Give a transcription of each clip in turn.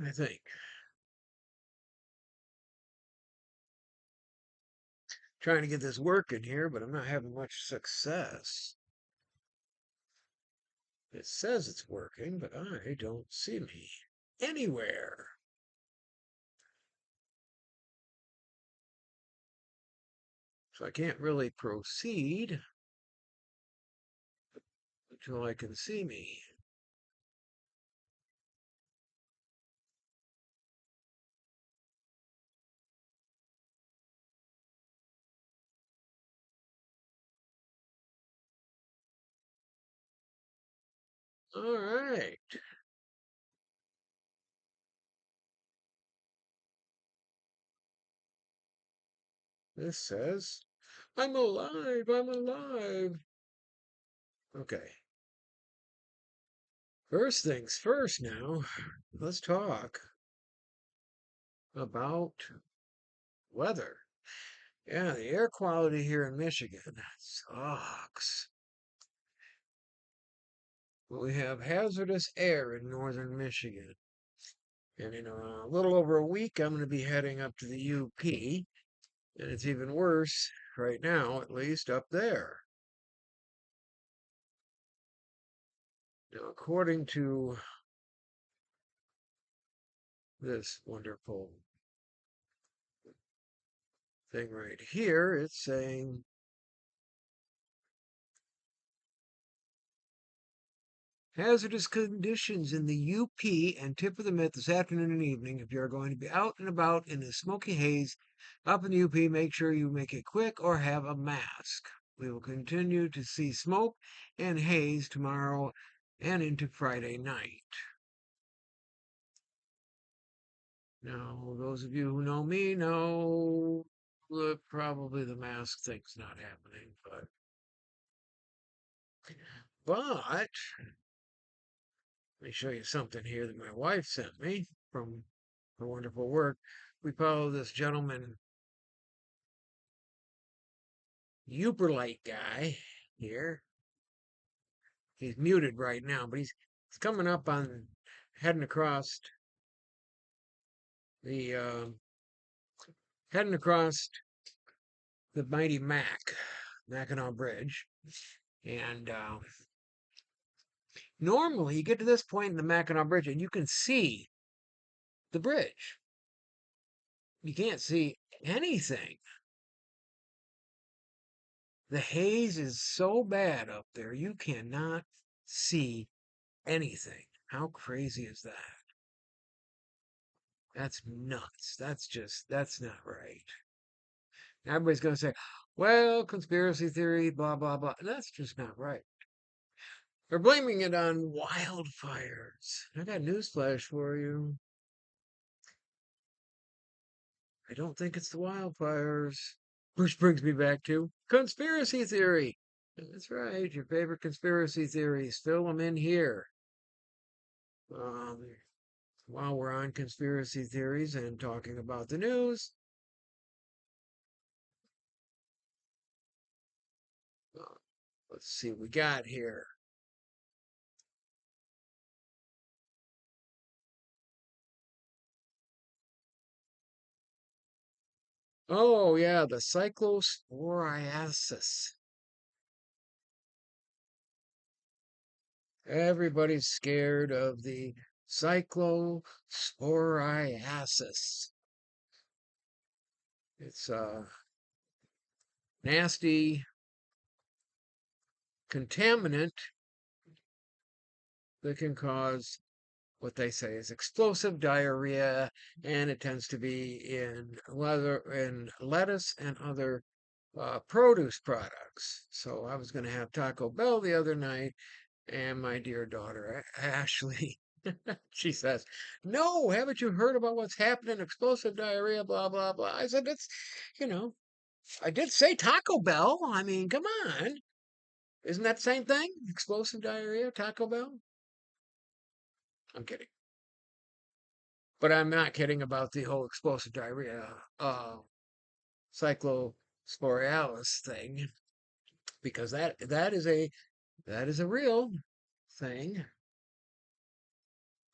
I think. Trying to get this working here, but I'm not having much success. It says it's working, but I don't see me anywhere. So I can't really proceed until I can see me. All right. This says, I'm alive, I'm alive. Okay. First things first now, let's talk about weather. Yeah, the air quality here in Michigan sucks. But we have hazardous air in northern Michigan. And in a little over a week, I'm going to be heading up to the UP. And it's even worse right now, at least up there. Now, according to this wonderful thing right here, it's saying hazardous conditions in the UP and tip of the mid this afternoon and evening. If you are going to be out and about in the smoky haze up in the UP, make sure you make it quick or have a mask. We will continue to see smoke and haze tomorrow and into Friday night. Now, those of you who know me know that probably the mask thing's not happening, but let me show you something here that my wife sent me from her wonderful work. We follow this gentleman, Uberlite guy here. He's muted right now, but he's coming up on heading across the heading across the mighty Mackinac Bridge, and normally you get to this point in the Mackinac Bridge and you can see the bridge. You can't see anything. The haze is so bad up there, you cannot see anything. How crazy is that? That's nuts. That's not right. Everybody's going to say, well, conspiracy theory, blah, blah, blah. That's just not right. They're blaming it on wildfires. I got newsflash for you. I don't think it's the wildfires. Which brings me back to conspiracy theory. That's right, your favorite conspiracy theories. Fill them in here. Um, while we're on conspiracy theories and talking about the news, uh, let's see what we got here. Oh, yeah, the cyclosporiasis. Everybody's scared of the cyclosporiasis. It's a nasty contaminant that can cause what they say is explosive diarrhea, and it tends to be in lettuce and other produce products. So I was going to have Taco Bell the other night, and my dear daughter Ashley, she says, "No, haven't you heard about what's happening? Explosive diarrhea, blah blah blah." I said, "It's, you know, I did say Taco Bell. I mean, come on, isn't that the same thing? Explosive diarrhea, Taco Bell?" I'm kidding. But I'm not kidding about the whole explosive diarrhea, cyclosporialis thing, because that is a real thing.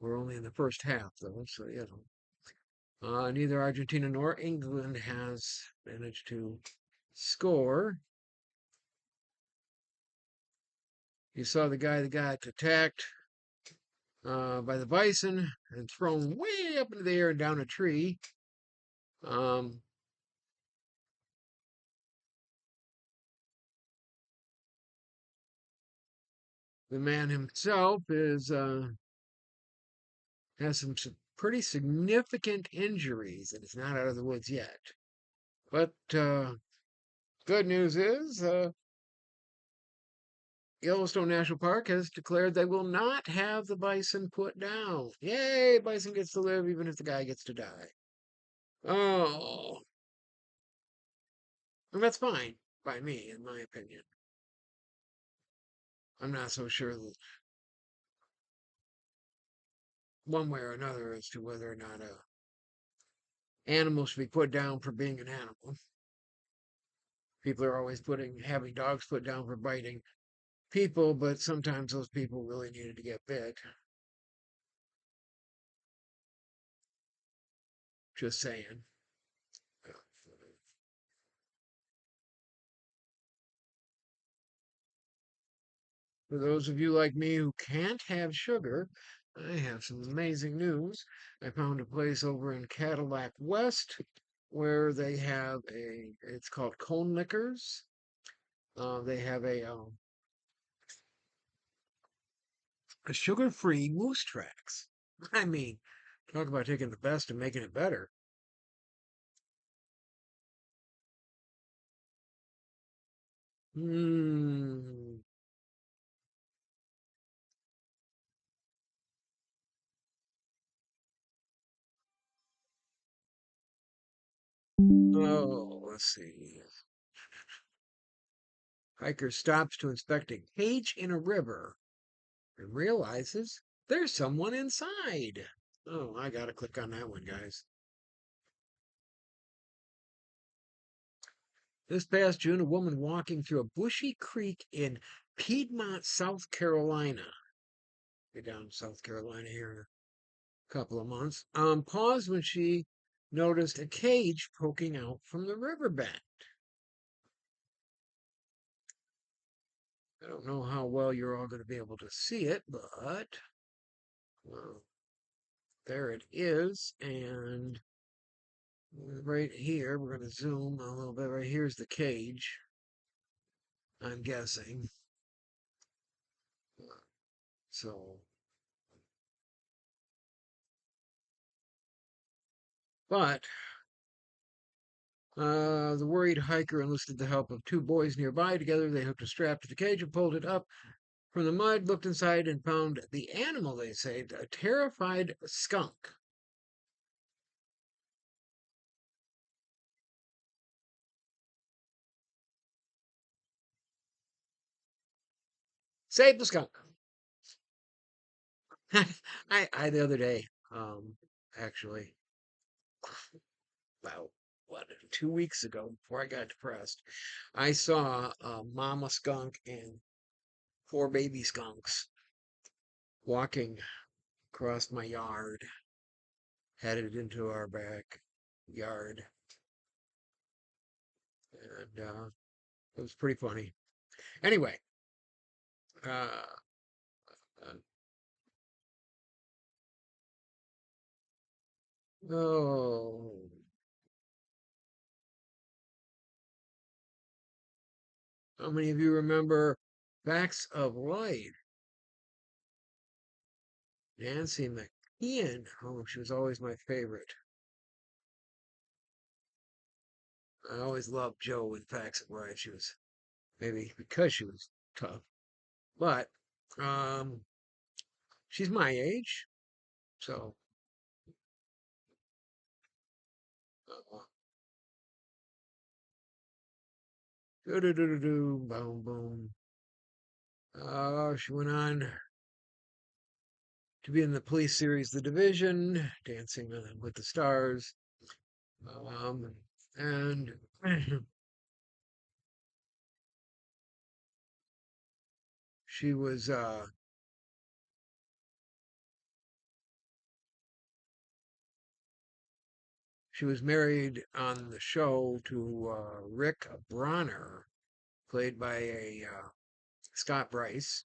We're only in the first half, though, so neither Argentina nor England has managed to score. You saw the guy that got attacked by the bison and thrown way up into the air and down a tree. Um, the man himself is has some pretty significant injuries and is not out of the woods yet. But good news is Yellowstone National Park has declared they will not have the bison put down. Yay, bison gets to live even if the guy gets to die. Oh, and that's fine by me, in my opinion. I'm not so sure that one way or another as to whether or not a animal should be put down for being an animal. People are always having dogs put down for biting people, but sometimes those people really needed to get bit. Just saying. For those of you like me who can't have sugar, I have some amazing news. I found a place over in Cadillac West where they have it's called Cone Lickers. They have a sugar-free Moose Tracks. I mean, talk about taking the best and making it better. Hmm. Oh, let's see. Hiker stops to inspect a cage in a river and realizes there's someone inside. Oh, I gotta click on that one, guys. This past June, a woman walking through a bushy creek in Piedmont, South Carolina. Be down in South Carolina here in a couple of months. Paused when she noticed a cage poking out from the riverbed. I don't know how well you're all going to be able to see it, but well, there it is. And right here, we're going to zoom a little bit. Right here's the cage, I'm guessing. So, but the worried hiker enlisted the help of two boys nearby. Together, they hooked a strap to the cage and pulled it up from the mud, looked inside, and found the animal they saved, a terrified skunk. Save the skunk. I the other day, actually, about what 2 weeks ago, before I got depressed, I saw a mama skunk and four baby skunks walking across my yard, headed into our backyard, and it was pretty funny. Anyway, uh, uh, oh, how many of you remember Facts of Life? Nancy McKeon. Oh, she was always my favorite. I always loved Joe in Facts of Life. She was maybe because she was tough, but um, she's my age, so uh, do do do do do, boom boom. She went on to be in the police series The Division, Dancing with the Stars, and she was She was married on the show to Rick Bronner, played by a Scott Bryce.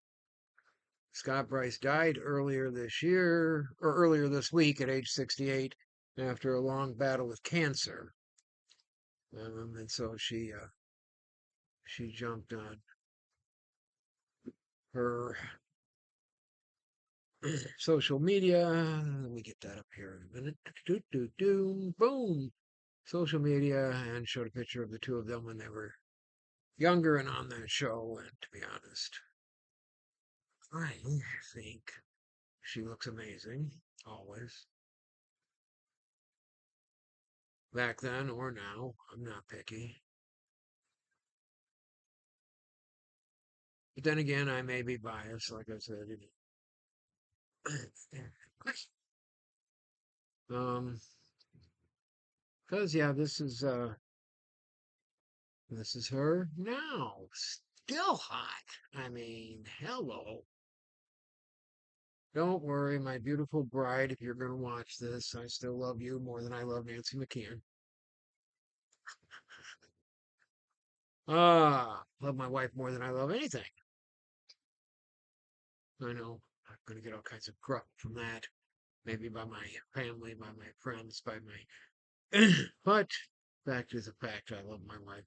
Scott Bryce died earlier this year, or earlier this week at age 68 after a long battle with cancer. And so she jumped on her social media. Let me get that up here in a minute. Boom. Social media and showed a picture of the two of them when they were younger and on that show. And to be honest, I think she looks amazing, always. Back then or now, I'm not picky. But then again, I may be biased, like I said. Um, because yeah, this is her now. Still hot. I mean, hello. Don't worry, my beautiful bride, if you're going to watch this, I still love you more than I love Nancy McKeon. Love my wife more than I love anything. I know I'm going to get all kinds of crap from that. Maybe by my family, by my friends, by my. But fact is a fact. I love my wife.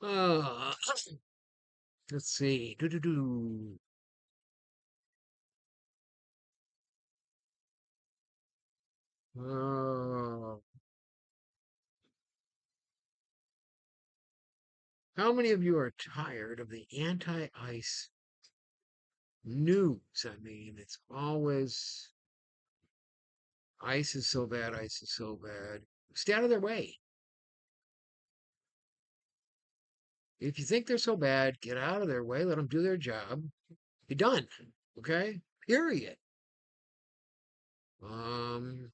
Uh, let's see. Do do do. Uh, how many of you are tired of the anti-ice news? I mean, it's always ice is so bad, ice is so bad. Stay out of their way. If you think they're so bad, get out of their way. Let them do their job. Be done. Okay? Period. Um,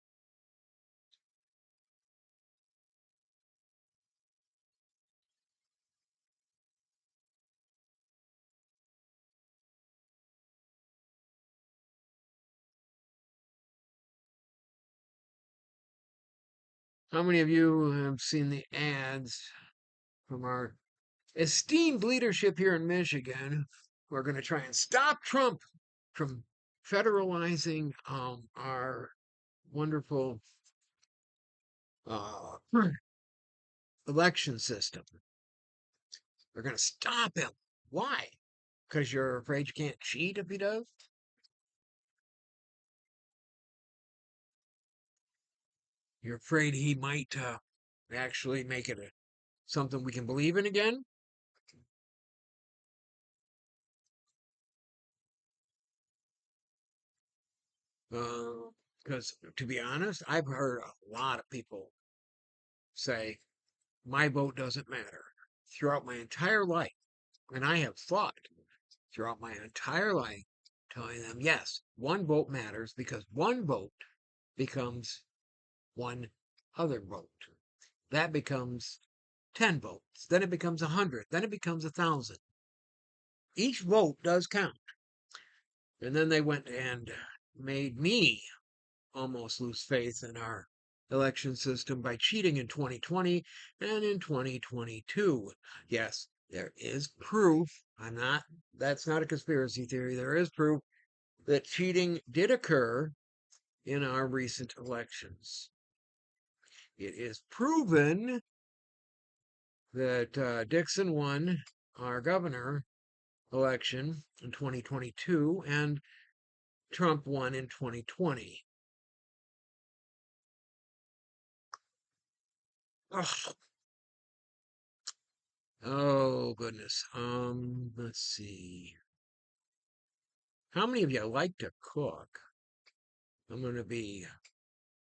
how many of you have seen the ads from our esteemed leadership here in Michigan who are going to try and stop Trump from federalizing our wonderful uh, election system? They're going to stop him. Why? Because you're afraid you can't cheat if he does? You're afraid he might actually make it something we can believe in again? Because to be honest, I've heard a lot of people say, my vote doesn't matter throughout my entire life. And I have fought throughout my entire life telling them, yes, one vote matters because one vote becomes one other vote. That becomes 10 votes. Then it becomes 100. Then it becomes 1,000. Each vote does count. And then they went and made me almost lose faith in our election system by cheating in 2020 and in 2022. Yes, there is proof. That's not a conspiracy theory. There is proof that cheating did occur in our recent elections. It is proven that Dixon won our governor election in 2022 and Trump won in 2020. Ugh. Oh goodness. Let's see. How many of you like to cook? I'm going to be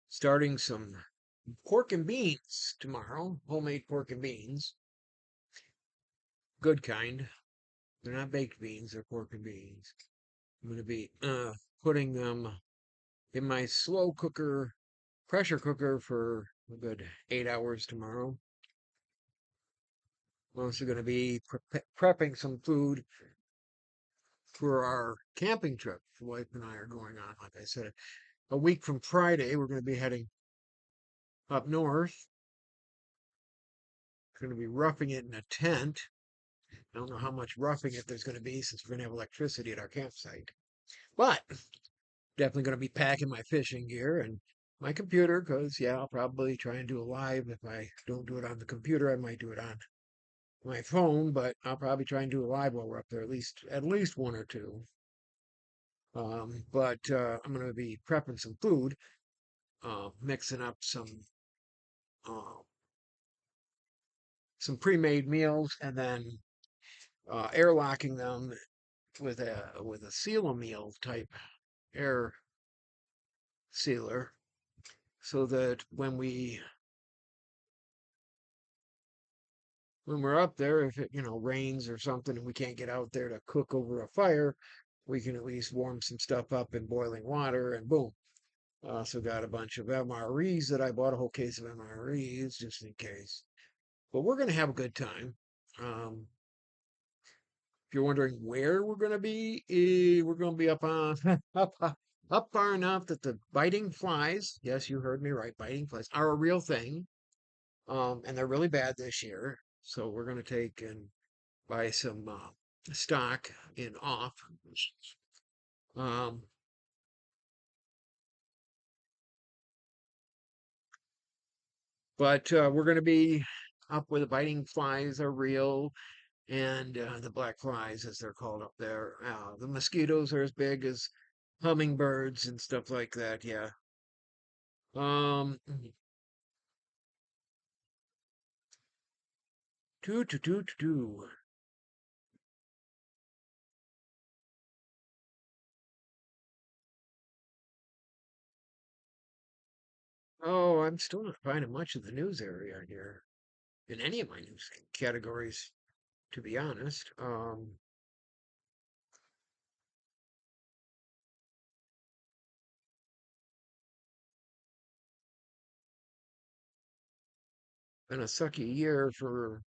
starting some pork and beans tomorrow. Homemade pork and beans. Good kind. They're not baked beans, they're pork and beans. I'm going to be putting them in my slow cooker, pressure cooker for a good 8 hours tomorrow. I'm also going to be prepping some food for our camping trip. The wife and I are going on, like I said, a week from Friday. We're going to be heading up north. Going to be roughing it in a tent. I don't know how much roughing it there's going to be since we're going to have electricity at our campsite. But definitely going to be packing my fishing gear and my computer because, yeah, I'll probably try and do a live. If I don't do it on the computer, I might do it on my phone, but I'll probably try and do a live while we're up there, at least one or two. But I'm going to be prepping some food, mixing up uh, some pre-made meals, and then airlocking them with a seal a meal type air sealer, so that when we're up there, if it rains or something and we can't get out there to cook over a fire, we can at least warm some stuff up in boiling water, and boom. Also got a bunch of MREs that I bought, a whole case of MREs just in case. But we're gonna have a good time. Um, if you're wondering where we're gonna be, we're gonna be up on up far enough that the biting flies, yes, you heard me right, biting flies are a real thing. And they're really bad this year. So we're gonna take and buy some stock in off. Um, but we're going to be up where the biting flies are real, and the black flies, as they're called up there. The mosquitoes are as big as hummingbirds and stuff like that. Yeah. Um. Do do do do do. Oh, I'm still not finding much of the news area here in any of my news categories, to be honest. Been a sucky year for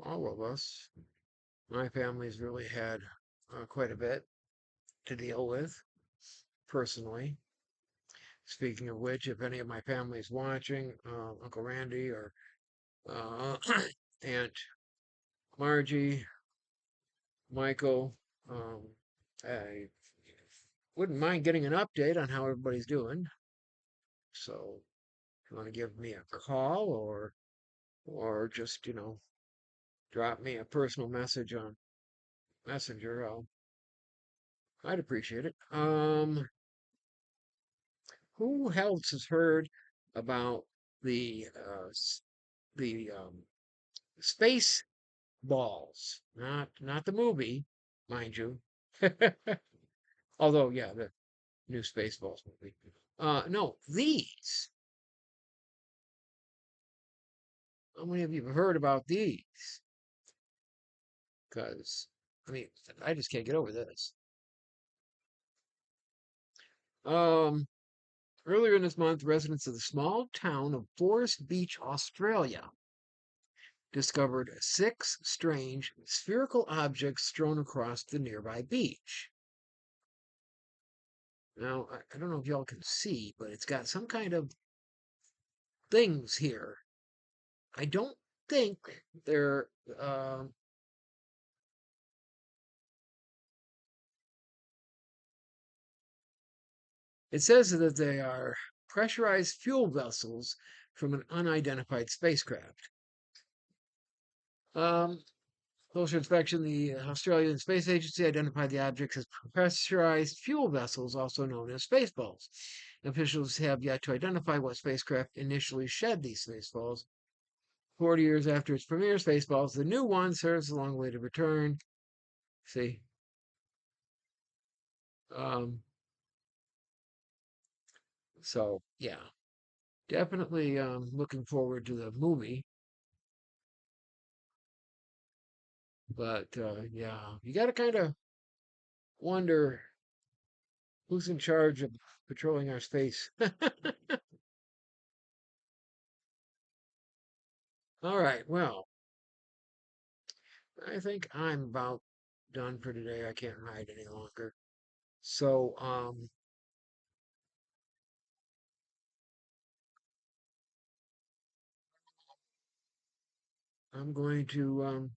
all of us. My family's really had quite a bit to deal with personally. Speaking of which, if any of my family's watching, Uncle Randy or uh, Aunt Margie, Michael, I wouldn't mind getting an update on how everybody's doing. So if you want to give me a call or just drop me a personal message on Messenger, I'd appreciate it. Who else has heard about the space balls? Not the movie, mind you. Although, yeah, the new Spaceballs movie. No, these. How many of you have heard about these? Because I mean, I just can't get over this. Um, Earlier in this month, residents of the small town of Forest Beach, Australia, discovered six strange spherical objects strewn across the nearby beach. Now, I don't know if y'all can see, but it's got some kind of things here. I don't think they're. It says that they are pressurized fuel vessels from an unidentified spacecraft. Um, Closer inspection, the Australian Space Agency identified the objects as pressurized fuel vessels, also known as spaceballs. Officials have yet to identify what spacecraft initially shed these spaceballs. 40 years after its premiere, Spaceballs, the new one, serves a long way to return. See, um, so yeah, definitely looking forward to the movie. But yeah, you got to kind of wonder who's in charge of patrolling our space. All right, well, I think I'm about done for today. I can't ride any longer. So, I'm going to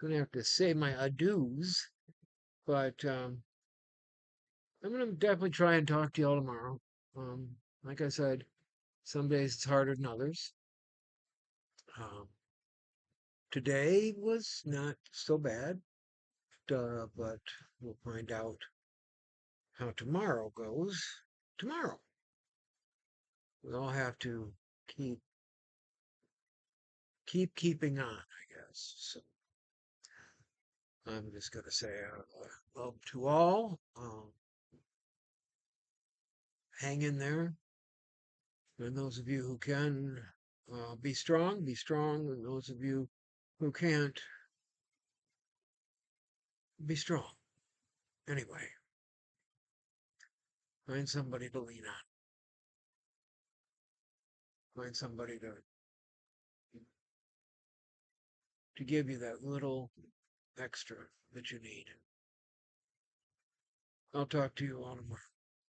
gonna have to say my adieus, but I'm gonna definitely try and talk to y'all tomorrow. Like I said, some days it's harder than others. Um, Today was not so bad, but we'll find out how tomorrow goes tomorrow. We all have to keep keeping on, I guess. So I'm just gonna say love to all. Hang in there, and those of you who can be strong, be strong. And those of you who can't, be strong. Anyway, find somebody to lean on. Find somebody to give you that little extra that you need. I'll talk to you all tomorrow.